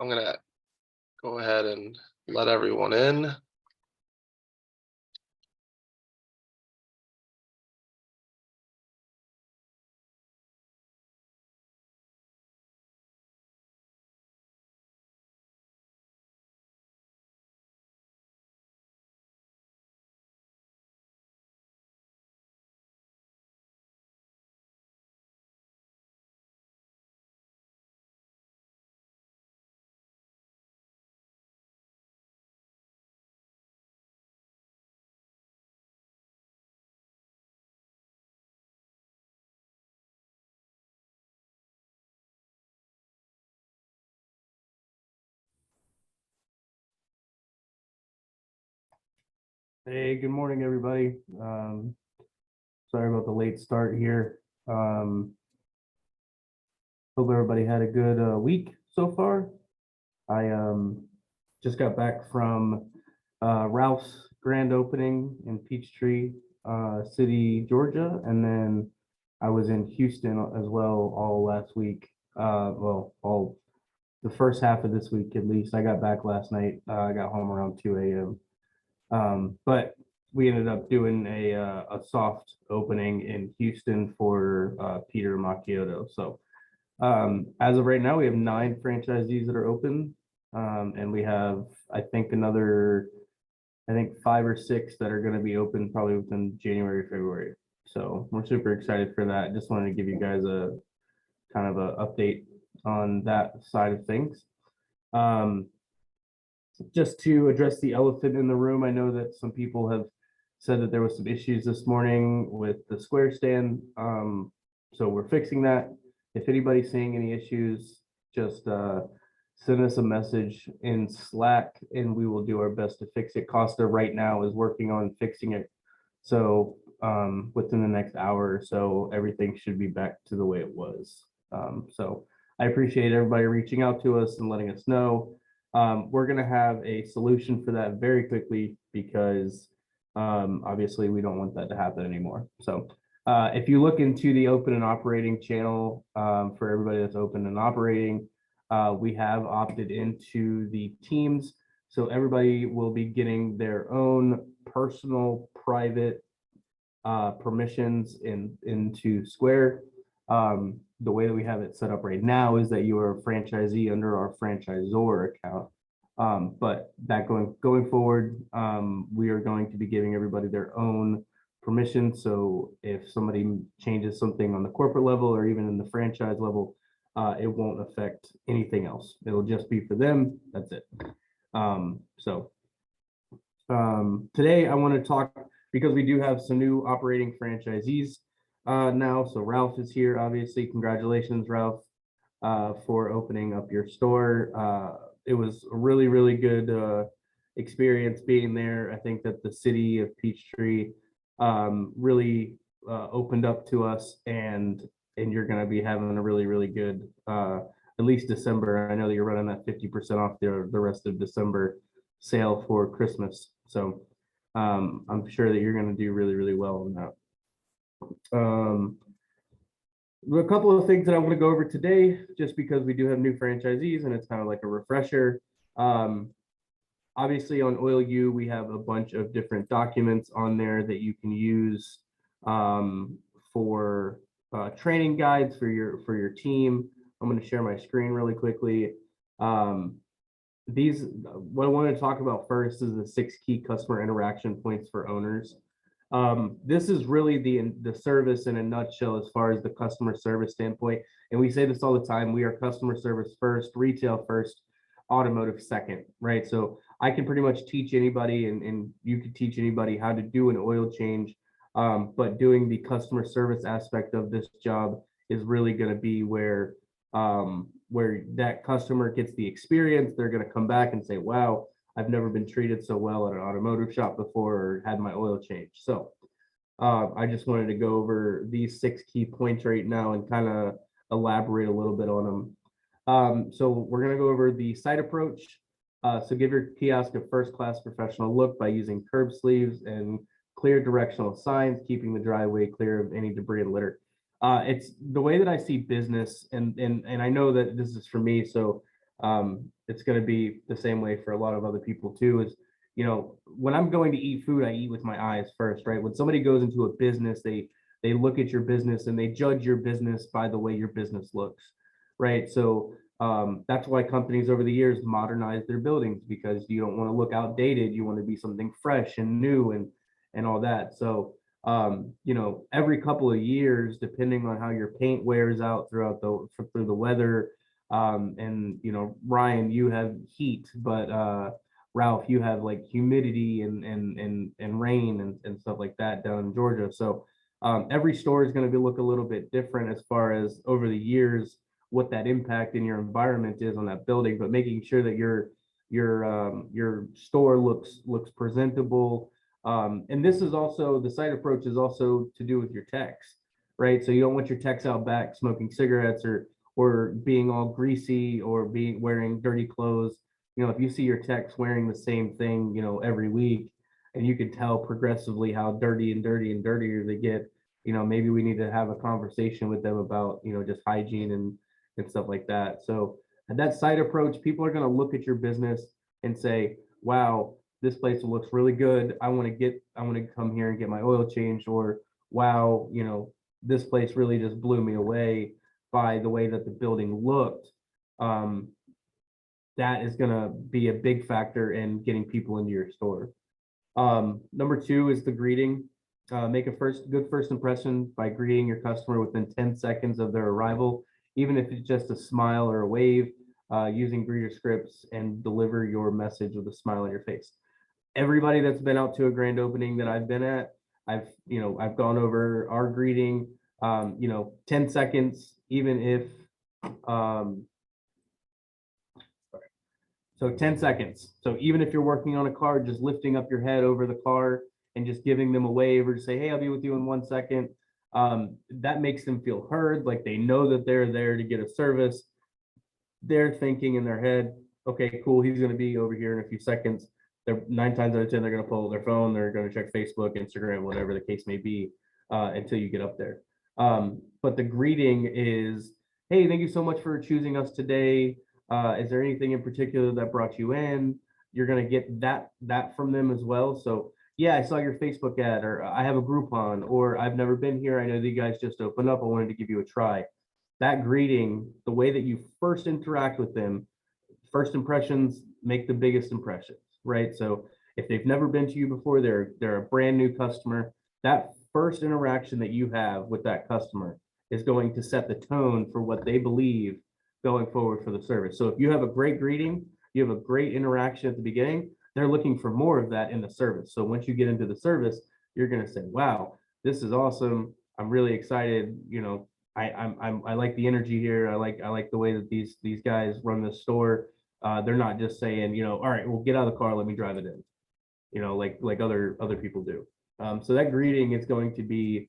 I'm gonna go ahead and let everyone in. Hey, good morning, everybody. Sorry about the late start here. Hope everybody had a good week so far. I just got back from Ralph's grand opening in Peachtree City, Georgia, and then I was in Houston as well all last week. Well, all the first half of this week at least. I got back last night. I got home around 2 a.m. But we ended up doing a soft opening in Houston for Peter Macchiotto. So as of right now, we have 9 franchisees that are open, and we have I think 5 or 6 that are going to be open probably within January, February. So we're super excited for that. Just wanted to give you guys a kind of an update on that side of things. Just to address the elephant in the room, I know that some people have said that there was some issues this morning with the square stand. So we're fixing that. If anybody's seeing any issues, just send us a message in Slack and we will do our best to fix it. Costa right now is working on fixing it. So within the next hour or so, everything should be back to the way it was. So I appreciate everybody reaching out to us and letting us know. We're going to have a solution for that very quickly because obviously we don't want that to happen anymore. So if you look into the open and operating channel for everybody that's open and operating, we have opted into the teams. So everybody will be getting their own personal private permissions into Square. The way that we have it set up right now is that you are a franchisee under our franchisor account. But that going forward, we are going to be giving everybody their own permission. So if somebody changes something on the corporate level or even in the franchise level, it won't affect anything else. It'll just be for them. That's it. Today I want to talk because we do have some new operating franchisees now. So Ralph is here, obviously. Congratulations, Ralph, for opening up your store. It was a really, really good experience being there. I think that the city of Peachtree really opened up to us, and you're going to be having a really, really good, at least December. I know that you're running that 50% off the rest of December sale for Christmas. So I'm sure that you're going to do really, really well on that. A couple of things that I want to go over today, just because we do have new franchisees and it's kind of like a refresher. Obviously on Oil U, we have a bunch of different documents on there that you can use for training guides for your team. I'm going to share my screen really quickly. What I want to talk about first is the 6 key customer interaction points for owners. This is really the service in a nutshell as far as the customer service standpoint. And we say this all the time, we are customer service first, retail first, automotive second, right? So I can pretty much teach anybody and you could teach anybody how to do an oil change. But doing the customer service aspect of this job is really going to be where that customer gets the experience. They're going to come back and say, wow, I've never been treated so well at an automotive shop before or had my oil changed. So I just wanted to go over these 6 key points right now and kind of elaborate a little bit on them. So we're going to go over the site approach. So give your kiosk a first-class professional look by using curb sleeves and clear directional signs, keeping the driveway clear of any debris and litter. It's the way that I see business, and I know that this is for me. So It's going to be the same way for a lot of other people too. Is, when I'm going to eat food, I eat with my eyes first, right? When somebody goes into a business, they look at your business and they judge your business by the way your business looks, right? So that's why companies over the years modernize their buildings, because you don't want to look outdated. You want to be something fresh and new and all that. So every couple of years, depending on how your paint wears out through the weather, and Ryan, you have heat, but Ralph, you have like humidity and rain and stuff like that down in Georgia. So every store is going to look a little bit different as far as over the years what that impact in your environment is on that building, but making sure that your store looks presentable. And this is also, the site approach is also to do with your techs, right? So you don't want your techs out back smoking cigarettes or being all greasy or wearing dirty clothes. If you see your techs wearing the same thing, every week, and you can tell progressively how dirty and dirtier they get, maybe we need to have a conversation with them about, just hygiene and stuff like that. So at that site approach, people are going to look at your business and say, wow, this place looks really good. I want to come here and get my oil changed. Or wow, this place really just blew me away by the way that the building looked. That is going to be a big factor in getting people into your store. Number two is the greeting. Make a good first impression by greeting your customer within 10 seconds of their arrival, even if it's just a smile or a wave, using greeter scripts, and deliver your message with a smile on your face. Everybody that's been out to a grand opening that I've been at, I've gone over our greeting, 10 seconds, even if, so 10 seconds. So even if you're working on a car, just lifting up your head over the car and just giving them a wave, or just say, hey, I'll be with you in 1 second. That makes them feel heard, like they know that they're there to get a service. They're thinking in their head, okay, cool, he's going to be over here in a few seconds. They're 9 times out of 10, they're going to pull their phone, they're going to check Facebook, Instagram, whatever the case may be, until you get up there. But the greeting is, hey, thank you so much for choosing us today. Is there anything in particular that brought you in? You're going to get that from them as well. So yeah, I saw your Facebook ad, or I have a Groupon, or I've never been here, I know that you guys just opened up, I wanted to give you a try. That greeting, the way that you first interact with them, first impressions make the biggest impressions, right? So if they've never been to you before, they're a brand new customer, that first interaction that you have with that customer is going to set the tone for what they believe going forward for the service. So if you have a great greeting, you have a great interaction at the beginning, they're looking for more of that in the service. So once you get into the service, you're going to say, wow, this is awesome, I'm really excited, I like the energy here. I like the way that these guys run the store. They're not just saying, all right, well, get out of the car, let me drive it in, like other people do. So that greeting is going to be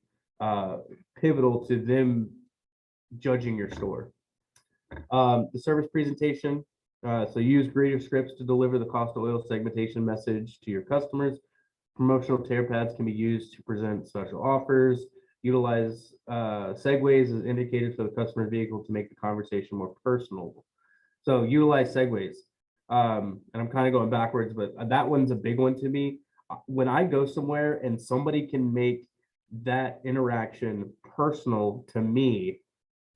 pivotal to them judging your store. The service presentation. So use greeter scripts to deliver the Costa Oil segmentation message to your customers. Promotional tear pads can be used to present special offers. Utilize segues as indicated for the customer vehicle to make the conversation more personal. So utilize segues. And I'm kind of going backwards, but that one's a big one to me. When I go somewhere and somebody can make that interaction personal to me,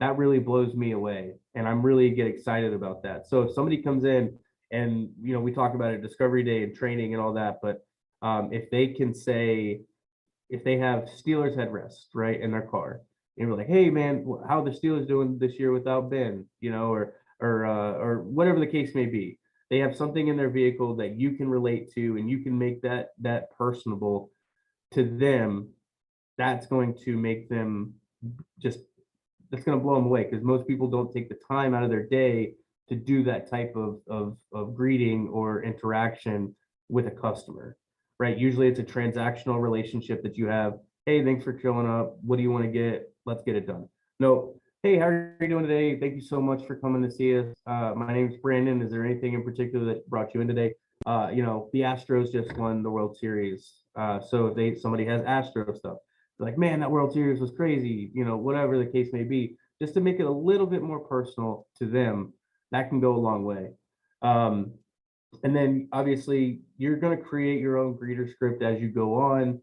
that really blows me away. And I'm really get excited about that. So if somebody comes in and, we talk about it, discovery day and training and all that, but if they can say, if they have Steelers headrest, right, in their car, and we're like, hey man, how are the Steelers doing this year without Ben, or whatever the case may be. They have something in their vehicle that you can relate to, and you can make that personable to them. That's going to make them that's going to blow them away, because most people don't take the time out of their day to do that type of greeting or interaction with a customer, right? Usually it's a transactional relationship that you have. Hey, thanks for showing up. What do you want to get? Let's get it done. No, hey, how are you doing today? Thank you so much for coming to see us. My name is Brandon. Is there anything in particular that brought you in today? The Astros just won the World Series. So if somebody has Astro stuff, like, man, that World Series was crazy, whatever the case may be, just to make it a little bit more personal to them. that can go a long way. And then obviously you're going to create your own greeter script as you go on.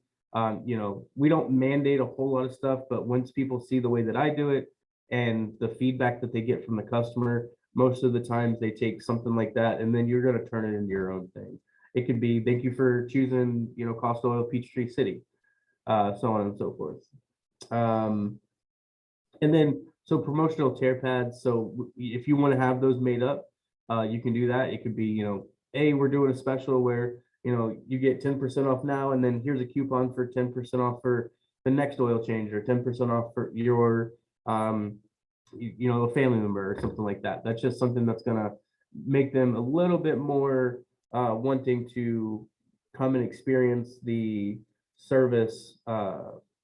We don't mandate a whole lot of stuff, but once people see the way that I do it and the feedback that they get from the customer, most of the times they take something like that and then you're going to turn it into your own thing. It could be, thank you for choosing, Costa Oil, Peachtree City, so on and so forth. And then, so promotional tear pads. So if you want to have those made up, you can do that. It could be, hey, we're doing a special where, you get 10% off now, and then here's a coupon for 10% off for the next oil change, or 10% off for your, a family member or something like that. That's just something that's gonna make them a little bit more wanting to come and experience the service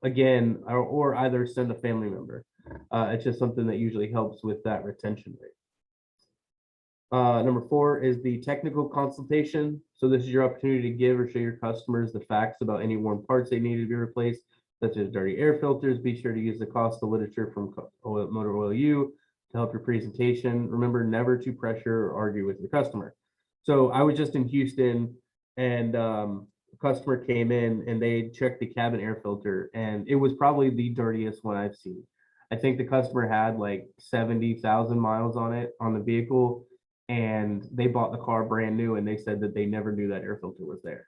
again, or either send a family member. It's just something that usually helps with that retention rate. Number 4 is the technical consultation. So this is your opportunity to give or show your customers the facts about any worn parts they need to be replaced, such as dirty air filters. Be sure to use the Costa literature from Motor Oil U to help your presentation. Remember never to pressure or argue with your customer. So I was just in Houston, and a customer came in and they checked the cabin air filter, and it was probably the dirtiest one I've seen. I think the customer had like 70,000 miles on it, on the vehicle, and they bought the car brand new, and they said that they never knew that air filter was there.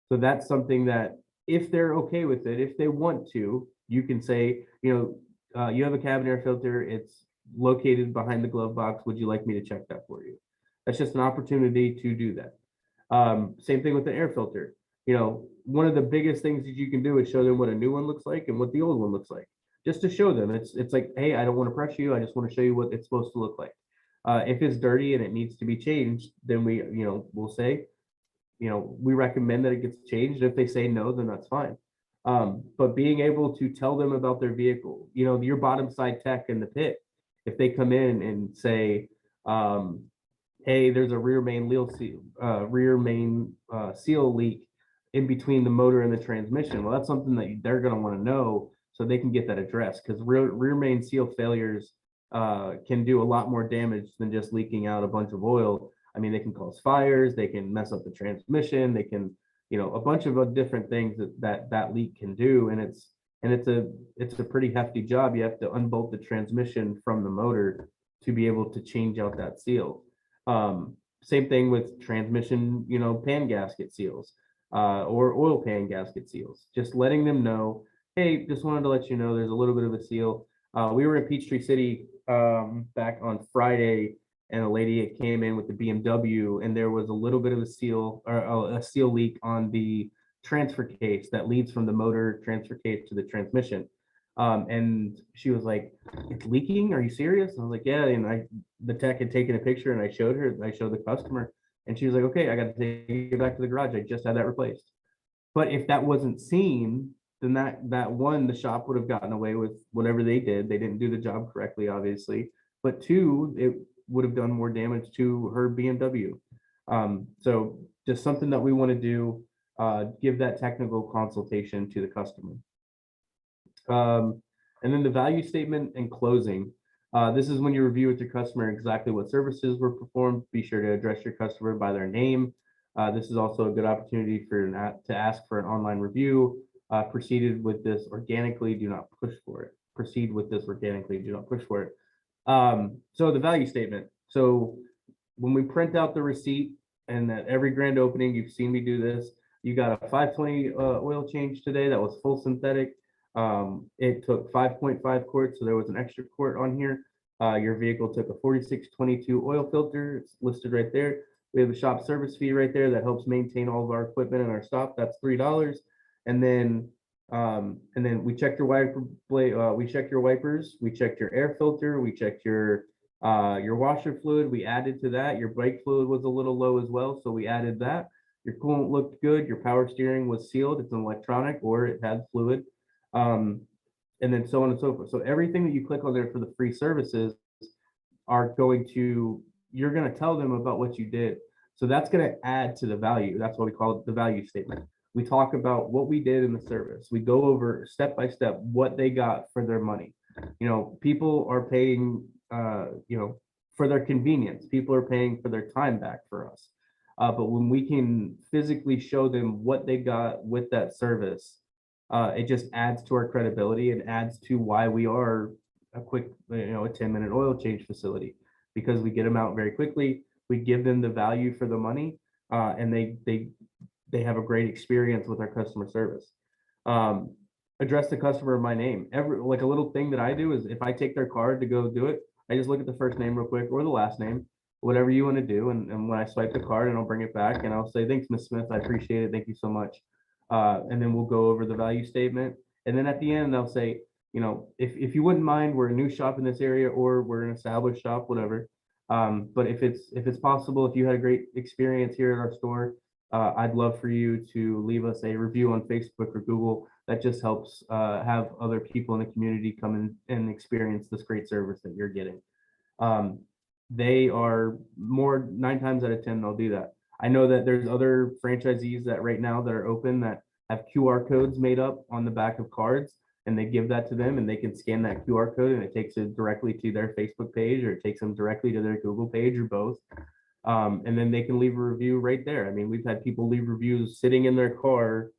So that's something that if they're okay with it, if they want to, you can say, you have a cabin air filter, it's located behind the glove box. Would you like me to check that for you? That's just an opportunity to do that. Same thing with the air filter. One of the biggest things that you can do is show them what a new one looks like and what the old one looks like, just to show them. It's like, hey, I don't want to pressure you. I just want to show you what it's supposed to look like. If it's dirty and it needs to be changed, then we'll say, we recommend that it gets changed. If they say no, then that's fine. But being able to tell them about their vehicle, your bottom side tech in the pit, if they come in and say, hey, there's a rear main seal leak in between the motor and the transmission. Well, that's something that they're going to want to know so they can get that addressed, because rear main seal failures can do a lot more damage than just leaking out a bunch of oil. I mean, they can cause fires, they can mess up the transmission, they can, a bunch of different things that leak can do. And it's a pretty hefty job. You have to unbolt the transmission from the motor to be able to change out that seal. Same thing with transmission, pan gasket seals, or oil pan gasket seals. Just letting them know, hey, just wanted to let you know there's a little bit of a seal. We were in Peachtree City back on Friday, and a lady came in with the BMW, and there was a little bit of a seal, or a seal leak on the transfer case that leads from the motor transfer case to the transmission. And she was like, "It's leaking? Are you serious?" And I was like, "Yeah." And the tech had taken a picture, and I showed the customer, and she was like, "Okay, I got to take it back to the garage. I just had that replaced." But if that wasn't seen, then that one, the shop would have gotten away with whatever they did. They didn't do the job correctly, obviously. But 2, it would have done more damage to her BMW. So just something that we want to do, give that technical consultation to the customer. And then the value statement and closing. This is when you review with your customer exactly what services were performed. Be sure to address your customer by their name. This is also a good opportunity to ask for an online review. Proceeded with this organically, do not push for it. Proceed with this organically, do not push for it. So the value statement. So when we print out the receipt, and at every grand opening, you've seen me do this, you got a 520 oil change today that was full synthetic. It took 5.5 quarts, so there was an extra quart on here. Your vehicle took a 4622 oil filter. It's listed right there. We have a shop service fee right there that helps maintain all of our equipment and our stop. That's $3. And then we checked your wiper blade, we checked your wipers, we checked your air filter, we checked your washer fluid. We added to that. Your brake fluid was a little low as well, so we added that. Your coolant looked good. Your power steering was sealed. It's an electronic, or it had fluid. And then so on and so forth. So everything that you click on there for the free services you're going to tell them about what you did. So that's going to add to the value. That's why we call it the value statement. We talk about what we did in the service. We go over step by step what they got for their money. People are paying, for their convenience. People are paying for their time back for us. But when we can physically show them what they got with that service, it just adds to our credibility and adds to why we are a quick, a 10-minute oil change facility, because we get them out very quickly. We give them the value for the money, and they have a great experience with our customer service. Address the customer by name. Like a little thing that I do is if I take their card to go do it, I just look at the first name real quick or the last name, whatever you want to do. And when I swipe the card, and I'll bring it back and I'll say, thanks, Miss Smith. I appreciate it. Thank you so much. And then we'll go over the value statement. And then at the end, they'll say, if you wouldn't mind, we're a new shop in this area, or we're an established shop, whatever. But if it's possible, if you had a great experience here at our store, I'd love for you to leave us a review on Facebook or Google. That just helps have other people in the community come in and experience this great service that you're getting. They are 9 times out of 10, they'll do that. I know that there's other franchisees that right now that are open that have QR codes made up on the back of cards, and they give that to them, and they can scan that QR code, and it takes it directly to their Facebook page, or it takes them directly to their Google page, or both. And then they can leave a review right there. I mean, we've had people leave reviews sitting in their car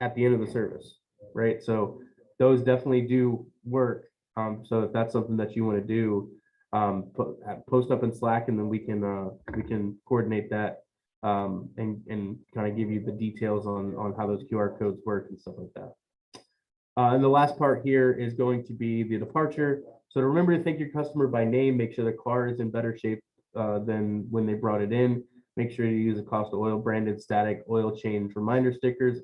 at the end of the service, right? So those definitely do work. So if that's something that you want to do, post up in Slack, and then we can coordinate that, and kind of give you the details on how those QR codes work and stuff like that. And the last part here is going to be the departure. So to remember to thank your customer by name, make sure the car is in better shape than when they brought it in. Make sure you use a Costa Oil branded static oil change reminder stickers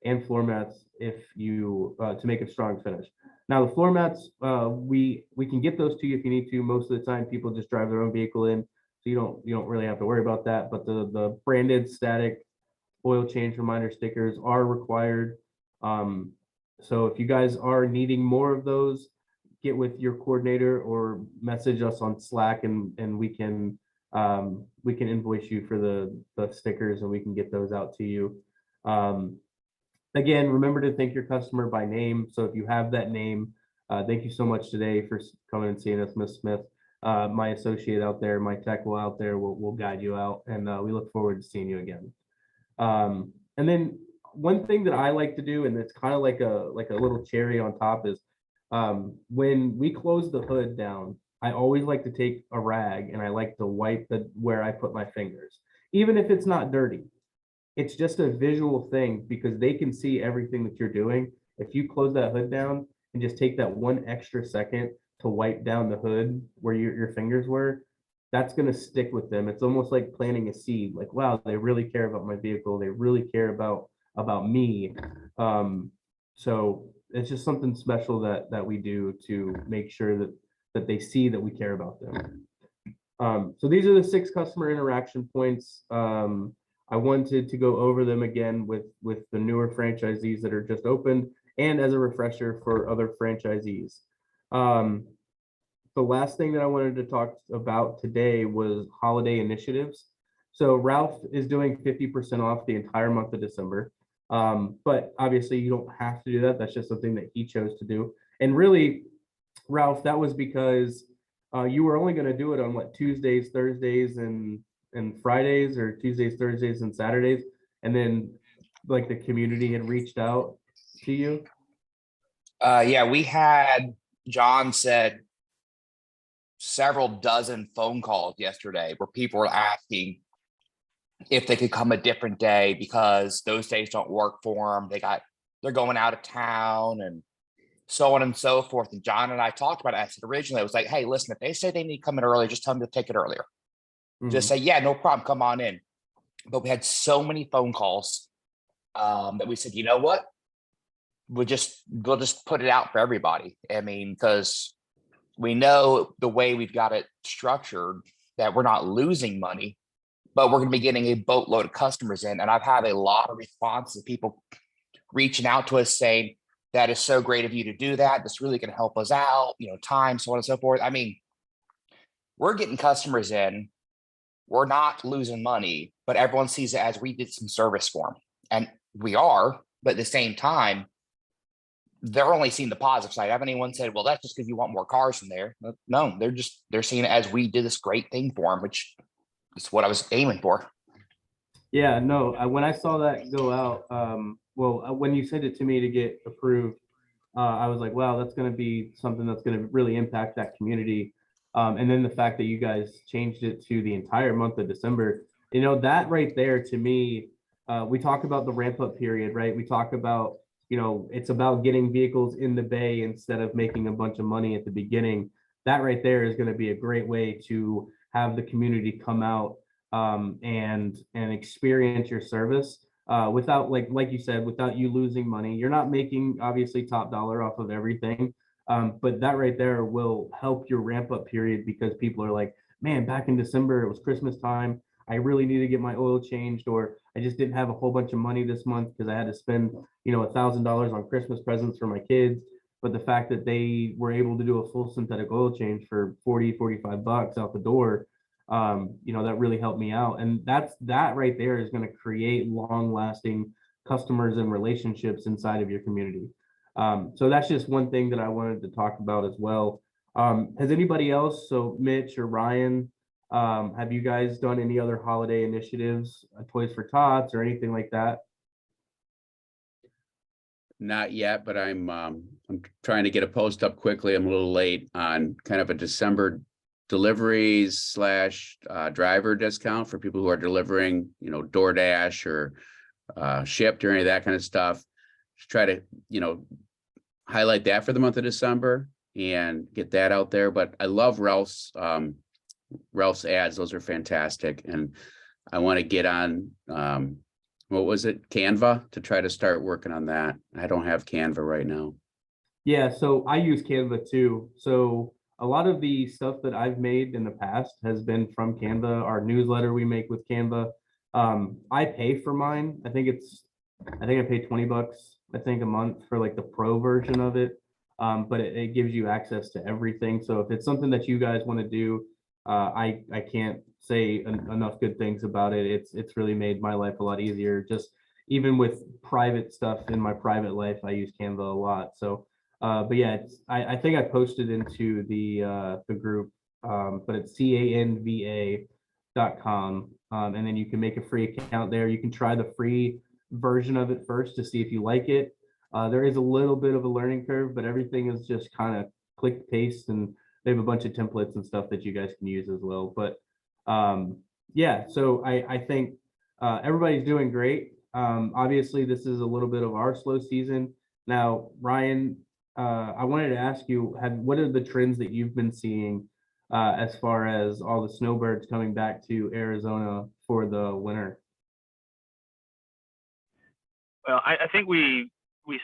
and floor mats if you to make a strong finish. Now the floor mats, we can get those to you if you need to. Most of the time people just drive their own vehicle in, so you don't really have to worry about that. But the branded static oil change reminder stickers are required. So if you guys are needing more of those, get with your coordinator or message us on Slack, and we can invoice you for the stickers, and we can get those out to you. Again, remember to thank your customer by name. So if you have that name, thank you so much today for coming and seeing us, Miss Smith. My associate out there, my tech will out there will guide you out, and we look forward to seeing you again. And then one thing that I like to do, and it's kind of like a little cherry on top, is when we close the hood down, I always like to take a rag and I like to wipe where I put my fingers, even if it's not dirty. It's just a visual thing, because they can see everything that you're doing. If you close that hood down and just take that one extra second to wipe down the hood where your fingers were, that's going to stick with them. It's almost like planting a seed, like, wow, they really care about my vehicle. They really care about me. So it's just something special that we do to make sure that they see that we care about them. So these are the 6 customer interaction points. I wanted to go over them again with the newer franchisees that are just opened, and as a refresher for other franchisees. The last thing that I wanted to talk about today was holiday initiatives. So Ralph is doing 50% off the entire month of December. But obviously you don't have to do that. That's just something that he chose to do. And really, Ralph, that was because you were only going to do it on Tuesdays, Thursdays, and Fridays, or Tuesdays, Thursdays, and Saturdays. And then like the community had reached out to you. Yeah, we had, John said, several dozen phone calls yesterday where people were asking if they could come a different day because those days don't work for them. They're going out of town and so on and so forth. And John and I talked about it. I said originally, I was like, hey, listen, if they say they need to come in early, just tell them to take it earlier. Just say, yeah, no problem, come on in. But we had so many phone calls that we said, you know what? We'll just put it out for everybody. I mean, because we know the way we've got it structured that we're not losing money, but we're going to be getting a boatload of customers in. And I've had a lot of responses, people reaching out to us saying, that is so great of you to do that. This really going to help us out, time, so on and so forth. I mean, we're getting customers in. We're not losing money, but everyone sees it as we did some service for them. And we are, but at the same time, they're only seeing the positive side. Have anyone said, well, that's just because you want more cars from there? No, they're seeing it as we did this great thing for them, which is what I was aiming for. Yeah, no, when I saw that go out, when you sent it to me to get approved, I was like, wow, that's going to be something that's going to really impact that community. And then the fact that you guys changed it to the entire month of December, that right there to me, we talk about the ramp up period, right? We talk about, it's about getting vehicles in the bay instead of making a bunch of money at the beginning. That right there is going to be a great way to have the community come out and experience your service without, like you said, without you losing money. You're not making obviously top dollar off of everything, but that right there will help your ramp up period, because people are like, man, back in December, it was Christmas time. I really need to get my oil changed, or I just didn't have a whole bunch of money this month because I had to spend, $1,000 on Christmas presents for my kids. But the fact that they were able to do a full synthetic oil change for 40-45 bucks out the door, that really helped me out. And that right there is going to create long lasting customers and relationships inside of your community. So that's just one thing that I wanted to talk about as well. Has anybody else, so Mitch or Ryan, have you guys done any other holiday initiatives, Toys for Tots or anything like that? Not yet, but I'm trying to get a post up quickly. I'm a little late on kind of a December deliveries / driver discount for people who are delivering, DoorDash or Shipt or any of that kind of stuff. Just try to, highlight that for the month of December and get that out there. But I love Ralph's ads. Those are fantastic. And I want to get on, what was it? Canva, to try to start working on that. I don't have Canva right now. Yeah, so I use Canva too. So a lot of the stuff that I've made in the past has been from Canva. Our newsletter we make with Canva. I pay for mine. I think I pay $20, I think, a month for like the pro version of it. But it gives you access to everything. So if it's something that you guys want to do, I can't say enough good things about it. It's really made my life a lot easier. Just even with private stuff in my private life, I use Canva a lot. So, but yeah, I think I posted into the group, but it's canva.com, and then you can make a free account there. You can try the free version of it first to see if you like it. There is a little bit of a learning curve, but everything is just kind of click paste, and they have a bunch of templates and stuff that you guys can use as well. But yeah, so I think everybody's doing great. Obviously, this is a little bit of our slow season. Now, Ryan, I wanted to ask you, what are the trends that you've been seeing as far as all the snowbirds coming back to Arizona for the winter? Well, I think we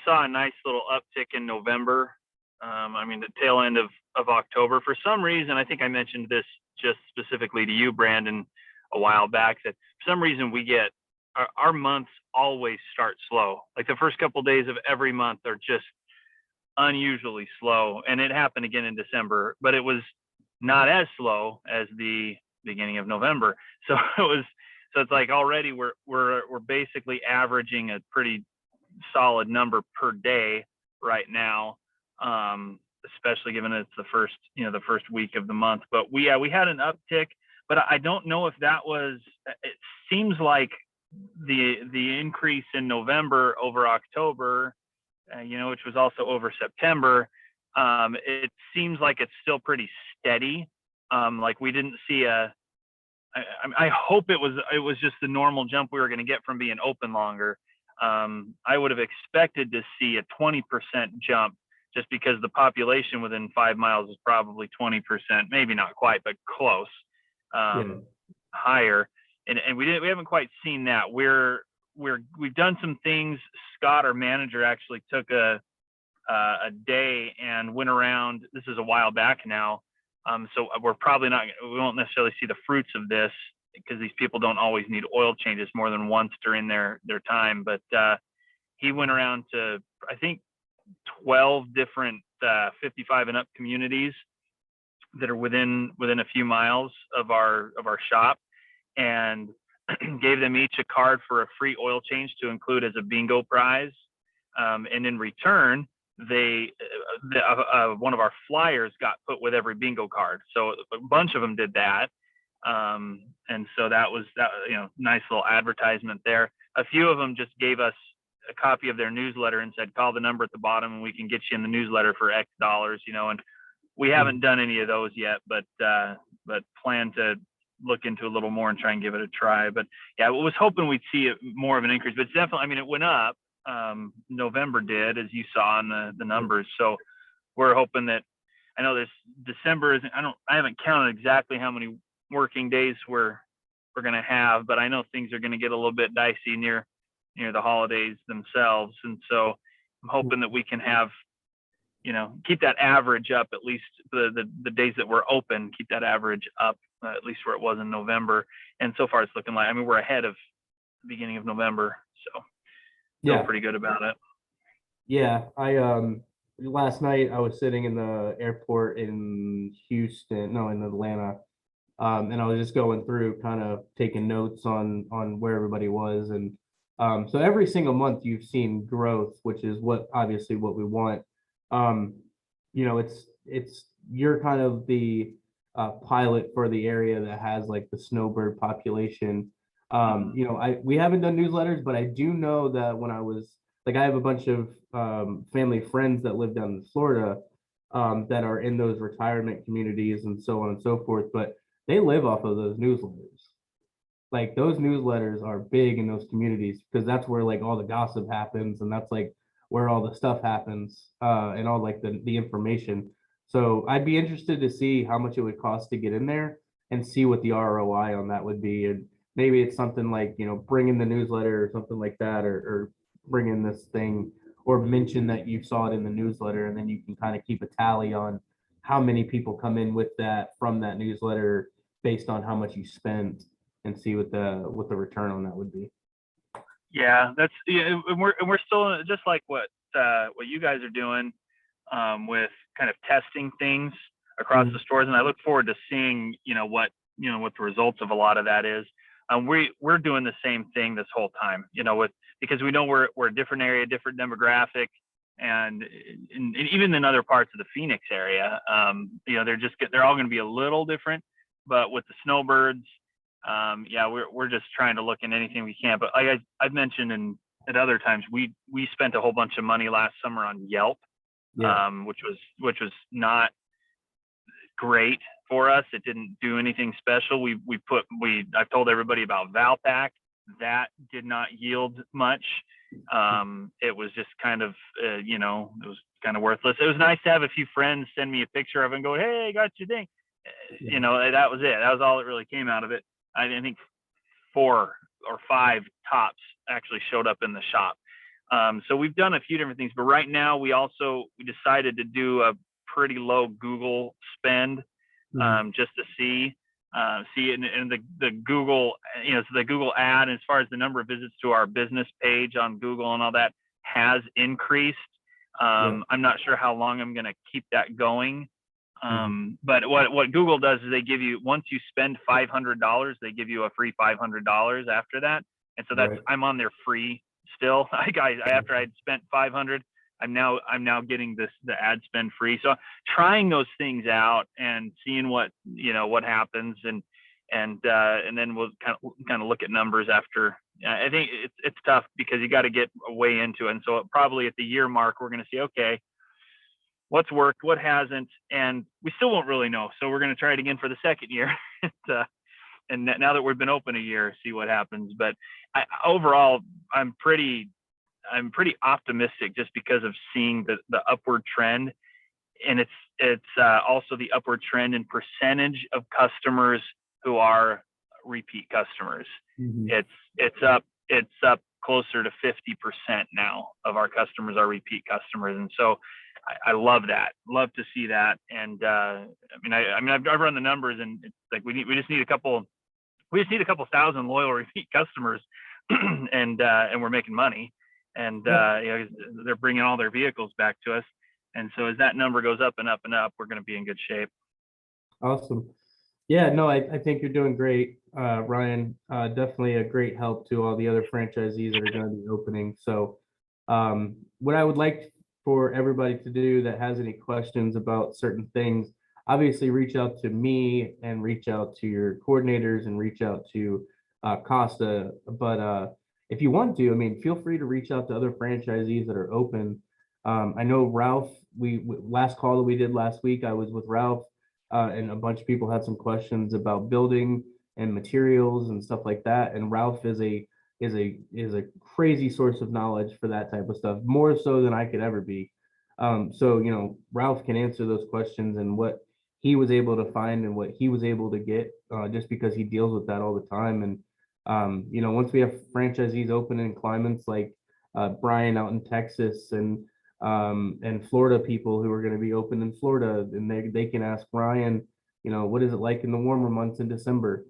saw a nice little uptick in November. The tail end of October. For some reason, I think I mentioned this just specifically to you, Brandon, a while back, that for some reason we get our months always start slow. Like the first couple of days of every month are just unusually slow. And it happened again in December, but it was not as slow as the beginning of November. So it's like already we're basically averaging a pretty solid number per day right now, especially given it's the first week of the month. But we had an uptick, but I don't know if that was. It seems like the increase in November over October, which was also over September. It seems like it's still pretty steady. Like we didn't see I hope it was just the normal jump we were going to get from being open longer. I would have expected to see a 20% jump, just because the population within 5 miles is probably 20%, maybe not quite, but close, higher. And we haven't quite seen that. We've done some things. Scott, our manager, actually took a day and went around. This is a while back now. So we won't necessarily see the fruits of this, because these people don't always need oil changes more than once during their time. But he went around to, I think, 12 different 55 and up communities that are within a few miles of our shop, and gave them each a card for a free oil change to include as a bingo prize. And in return, one of our flyers got put with every bingo card. So a bunch of them did that. And so that was nice little advertisement there. A few of them just gave us a copy of their newsletter and said, call the number at the bottom and we can get you in the newsletter for X dollars, and we haven't done any of those yet, but plan to look into a little more and try and give it a try. But yeah, I was hoping we'd see more of an increase, but it's definitely, it went up. November did, as you saw in the numbers. So we're hoping that, I know this December isn't, I haven't counted exactly how many working days we're going to have, but I know things are going to get a little bit dicey near the holidays themselves. And so I'm hoping that we can have, keep that average up, at least the days that we're open, keep that average up, at least where it was in November. And so far it's looking like, we're ahead of the beginning of November. So feel pretty good about it. Yeah. Last night I was sitting in the airport in in Atlanta. And I was just going through, kind of taking notes on where everybody was. And so every single month you've seen growth, which is obviously what we want. You're kind of the pilot for the area that has like the snowbird population. We haven't done newsletters, but I do know that when I was I have a bunch of family friends that live down in Florida that are in those retirement communities and so on and so forth, but they live off of those newsletters. Like those newsletters are big in those communities because that's where like all the gossip happens, and that's like where all the stuff happens and all like the information. So I'd be interested to see how much it would cost to get in there and see what the ROI on that would be. And maybe it's something like, bring in the newsletter or something like that, or bring in this thing, or mention that you saw it in the newsletter, and then you can kind of keep a tally on how many people come in with that from that newsletter based on how much you spent, and see what the return on that would be. Yeah, and we're still just like what you guys are doing with kind of testing things across the stores, and I look forward to seeing what the results of a lot of that is. We're doing the same thing this whole time, because we know we're a different area, different demographic, and even in other parts of the Phoenix area, they're all going to be a little different. But with the snowbirds, we're just trying to look in anything we can. But like I've mentioned at other times, we spent a whole bunch of money last summer on Yelp, which was not great for us. It didn't do anything special. I've told everybody about Valpak. That did not yield much. It was just kind of, it was kind of worthless. It was nice to have a few friends send me a picture of it and go, hey, I got your thing. That was it. That was all that really came out of it. I think 4 or 5 tops actually showed up in the shop. So we've done a few different things, but right now we decided to do a pretty low Google spend, just to see and the Google, so the Google ad, as far as the number of visits to our business page on Google and all that, has increased. I'm not sure how long I'm going to keep that going. But what Google does is they give you, once you spend $500, they give you a free $500 after that. And so I'm on there free still. After I'd spent $500, I'm now getting the ad spend free. So trying those things out and seeing what happens, and then we'll kind of look at numbers after. I think it's tough because you got to get way into it. And so probably at the year mark, we're going to see, okay, what's worked, what hasn't, and we still won't really know. So we're going to try it again for the second year. And now that we've been open a year, see what happens. But overall, I'm pretty optimistic just because of seeing the upward trend. And it's also the upward trend in percentage of customers who are repeat customers. It's up closer to 50% now of our customers are repeat customers. And so I love that. Love to see that. And I've run the numbers, and it's like we just need a couple thousand loyal repeat customers, and we're making money, and they're bringing all their vehicles back to us. And so as that number goes up and up and up, we're going to be in good shape. Awesome. Yeah, no, I think you're doing great, Ryan. Definitely a great help to all the other franchisees that are going to be opening. So what I would like for everybody to do that has any questions about certain things, obviously reach out to me and reach out to your coordinators and reach out to Costa. But if you want to, I mean, feel free to reach out to other franchisees that are open. I know Ralph, last call that we did last week, I was with Ralph, and a bunch of people had some questions about building and materials and stuff like that. And Ralph is a crazy source of knowledge for that type of stuff, more so than I could ever be. So, you know, Ralph can answer those questions and what he was able to find and what he was able to get, just because he deals with that all the time. And, you know, once we have franchisees open in climates like Brian out in Texas and Florida, people who are going to be open in Florida, and they can ask Ryan, you know, what is it like in the warmer months in December?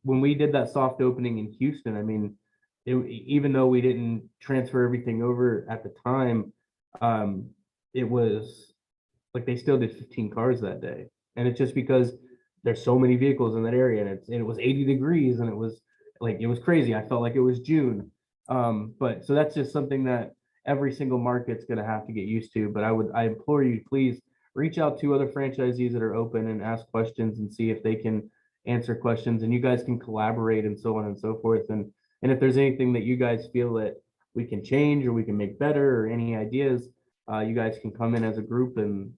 When we did that soft opening in Houston, I mean, even though we didn't transfer everything over at the time, it was like they still did 15 cars that day. And it's just because there's so many vehicles in that area, and it was 80 degrees, and it was crazy. I felt like it was June. But so that's just something that every single market's going to have to get used to. But I implore you, please reach out to other franchisees that are open and ask questions and see if they can answer questions, and you guys can collaborate and so on and so forth. And if there's anything that you guys feel that we can change or we can make better, or any ideas, you guys can come in as a group and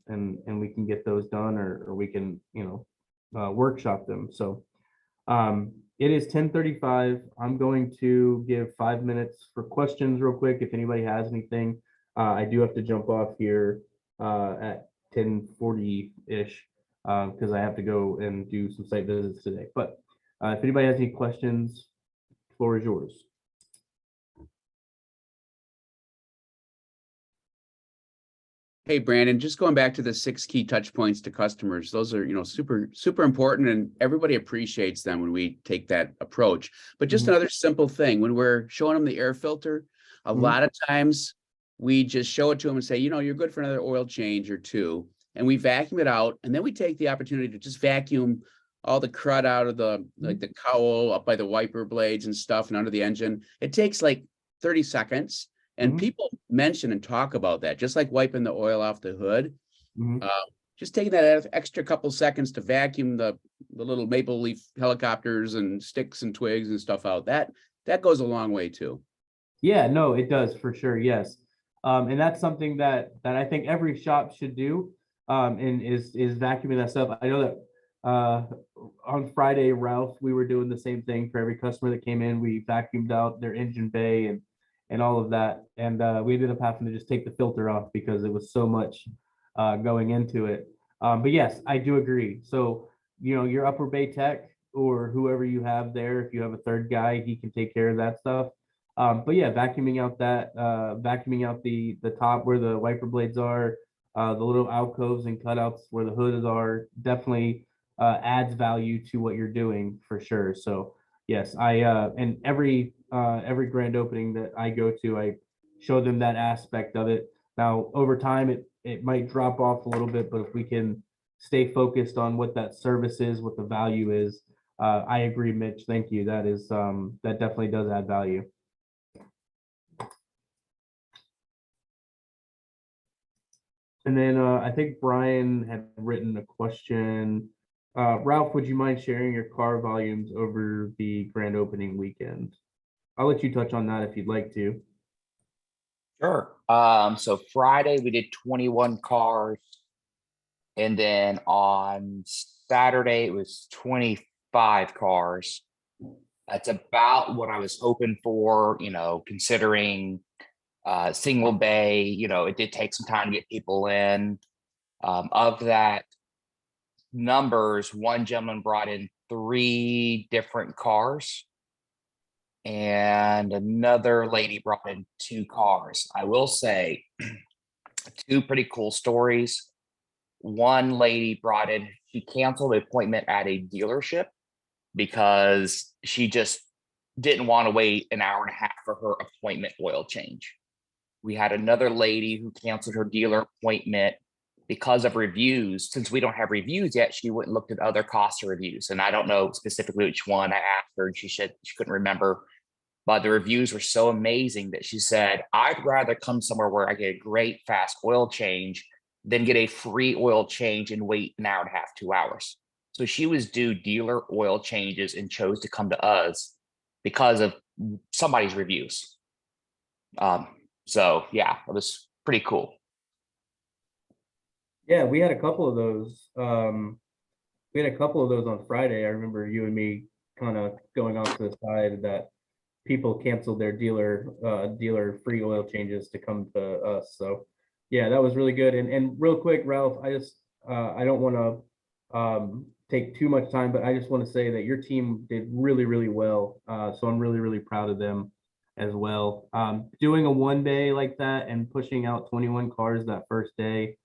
we can get those done, or we can, you know, workshop them. So it is 10:35. I'm going to give 5 minutes for questions real quick if anybody has anything. I do have to jump off here at 10:40-ish. Because I have to go and do some site visits today. But if anybody has any questions, floor is yours. Hey, Brandon, just going back to the 6 key touch points to customers. Those are, you know, super, super important, and everybody appreciates them when we take that approach. But just another simple thing, when we're showing them the air filter, a lot of times we just show it to them and say, you know, you're good for another oil change or two. And we vacuum it out, and then we take the opportunity to just vacuum all the crud out of the like the cowl up by the wiper blades and stuff and under the engine. It takes like 30 seconds, and people mention and talk about that, just like wiping the oil off the hood. Just taking that extra couple seconds to vacuum the little maple leaf helicopters and sticks and twigs and stuff out, that goes a long way too. Yeah, no, it does for sure. Yes. And that's something that I think every shop should do. And is vacuuming that stuff. I know that on Friday, Ralph, we were doing the same thing for every customer that came in. We vacuumed out their engine bay and all of that. And we ended up having to just take the filter off because it was so much going into it. But yes, I do agree. So, you know, your upper bay tech or whoever you have there, if you have a third guy, he can take care of that stuff. But yeah, vacuuming out the top where the wiper blades are, the little alcoves and cutouts where the hoods are, definitely adds value to what you're doing for sure. So yes, and every grand opening that I go to, I show them that aspect of it. Now over time, it might drop off a little bit, but if we can stay focused on what that service is, what the value is, I agree, Mitch. Thank you. That definitely does add value. And then I think Brian had written a question. Ralph, would you mind sharing your car volumes over the grand opening weekend? I'll let you touch on that if you'd like to. Sure. So Friday we did 21 cars. And then on Saturday it was 25 cars. That's about what I was hoping for, you know, considering single bay, you know, it did take some time to get people in. Of that numbers, one gentleman brought in 3 different cars, and another lady brought in 2 cars. I will say 2 pretty cool stories. One lady brought in, she canceled an appointment at a dealership because she just didn't want to wait an hour and a half for her appointment oil change. We had another lady who canceled her dealer appointment because of reviews. Since we don't have reviews yet, she went and looked at other Costa reviews. And I don't know specifically which one. I asked her and she said she couldn't remember. but the reviews were so amazing that she said, I'd rather come somewhere where I get a great fast oil change than get a free oil change and wait an hour and a half, 2 hours. So she was due dealer oil changes and chose to come to us because of somebody's reviews. So yeah, it was pretty cool. Yeah, we had a couple of those. We had a couple of those on Friday. I remember you and me kind of going off to the side that people canceled their dealer free oil changes to come to us. So yeah, that was really good. And real quick, Ralph, I just I don't want to take too much time, but I just want to say that your team did really, really well. So I'm really, really proud of them as well. Doing a 1 day like that and pushing out 21 cars that first day,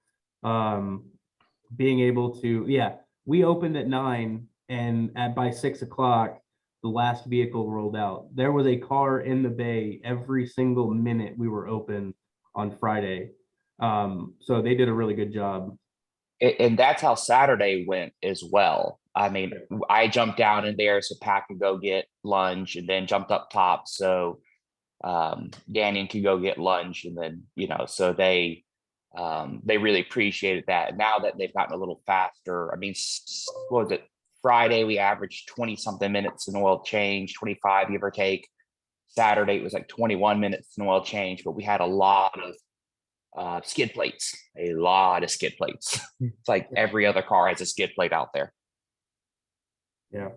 being able to, yeah, we opened at 9 and by 6 o'clock, the last vehicle rolled out. There was a car in the bay every single minute we were open on Friday. So they did a really good job. And that's how Saturday went as well. I mean, I jumped down in there so Pat could go get lunch, and then jumped up top so Danny could go get lunch, and then so they really appreciated that. And now that they've gotten a little faster, I mean, what was it? Friday we averaged 20 something minutes in oil change, 25 give or take. Saturday it was like 21 minutes in oil change, but we had a lot of skid plates, a lot of skid plates. It's like every other car has a skid plate out there. Yeah.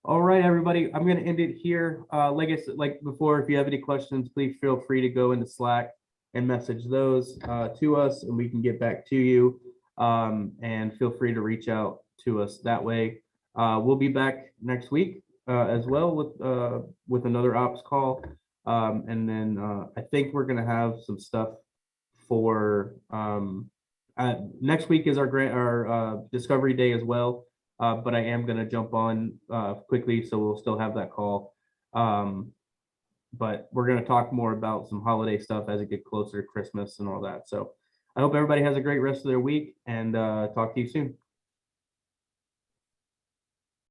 All right, everybody, I'm going to end it here. Like I said, like before, if you have any questions, please feel free to go into Slack and message those to us, and we can get back to you. And feel free to reach out to us that way. We'll be back next week as well with another ops call. And then I think we're going to have some stuff for next week is our discovery day as well. But I am going to jump on quickly, so we'll still have that call. But we're going to talk more about some holiday stuff as it gets closer to Christmas and all that. So I hope everybody has a great rest of their week, and talk to you soon.